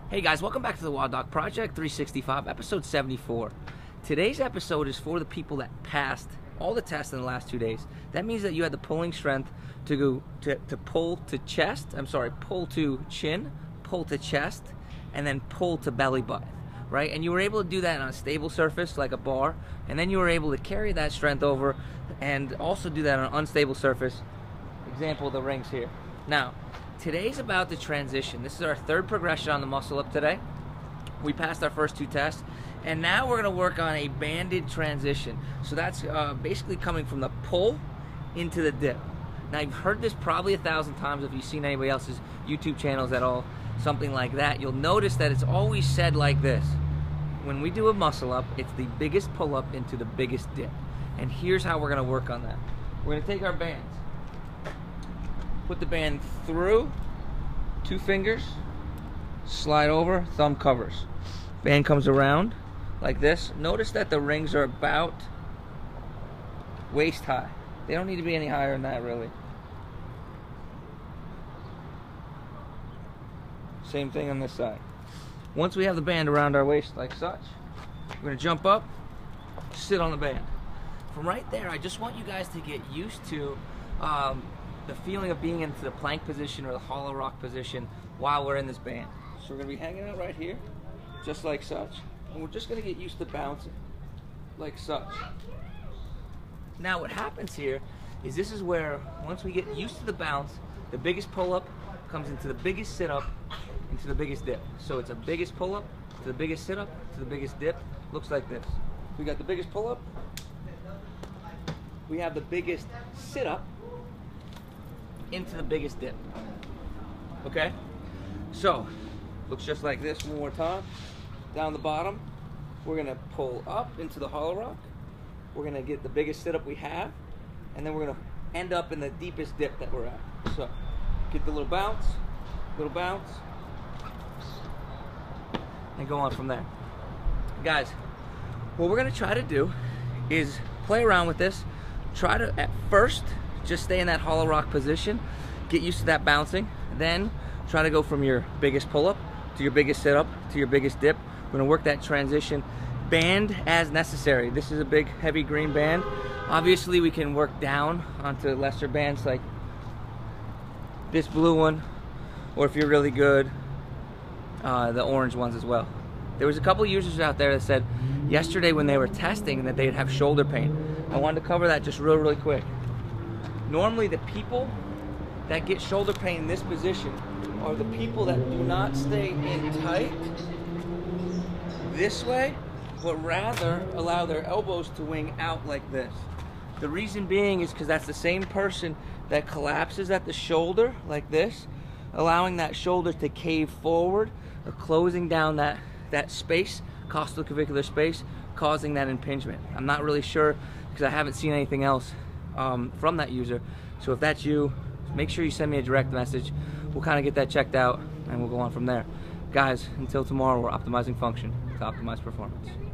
Hey guys, welcome back to the WODdoc Project365, episode 74. Today's episode is for the people that passed all the tests in the last 2 days. That means that you had the pulling strength to go to pull to chest, pull to chin, pull to chest, and then pull to belly button, right? And you were able to do that on a stable surface like a bar, and then you were able to carry that strength over and also do that on an unstable surface. Example, the rings here. Now, today's about the transition. This is our third progression on the muscle up today. We passed our first 2 tests, and now we're gonna work on a banded transition. So that's basically coming from the pull into the dip. Now you've heard this probably 1,000 times if you've seen anybody else's YouTube channels at all, something like that. You'll notice that it's always said like this. When we do a muscle up, it's the biggest pull up into the biggest dip. And here's how we're gonna work on that. We're gonna take our bands, put the band through, 2 fingers, slide over, thumb covers. Band comes around like this. Notice that the rings are about waist high. They don't need to be any higher than that, really. Same thing on this side. Once we have the band around our waist like such, we're gonna jump up, sit on the band. From right there, I just want you guys to get used to the feeling of being into the plank position or the hollow rock position while we're in this band. So we're gonna be hanging out right here, just like such, and we're just gonna get used to bouncing, like such. Now what happens here is this is where, once we get used to the bounce, the biggest pull-up comes into the biggest sit-up, into the biggest dip. So it's a biggest pull-up to the biggest sit-up to the biggest dip. Looks like this. We got the biggest pull-up, we have the biggest sit-up, into the biggest dip. Okay? So, looks just like this one more time. Down the bottom, we're gonna pull up into the hollow rock. We're gonna get the biggest sit up we have, and then we're gonna end up in the deepest dip that we're at. So, get the little bounce, and go on from there. Guys, what we're gonna try to do is play around with this. Try to, at first, just stay in that hollow rock position, get used to that bouncing, then try to go from your biggest pull-up to your biggest sit-up to your biggest dip. We're gonna work that transition band as necessary. This is a big, heavy green band. Obviously, we can work down onto lesser bands like this blue one, or if you're really good, the orange ones as well. There was a couple users out there that said yesterday when they were testing that they'd have shoulder pain. I wanted to cover that just really quick. Normally the people that get shoulder pain in this position are the people that do not stay in tight this way, but rather allow their elbows to wing out like this. The reason being is because that's the same person that collapses at the shoulder like this, allowing that shoulder to cave forward, closing down that space, costoclavicular space, causing that impingement. I'm not really sure because I haven't seen anything else from that user. So if that's you, make sure you send me a direct message. We'll kind of get that checked out and we'll go on from there. Guys, until tomorrow, we're optimizing function to optimize performance.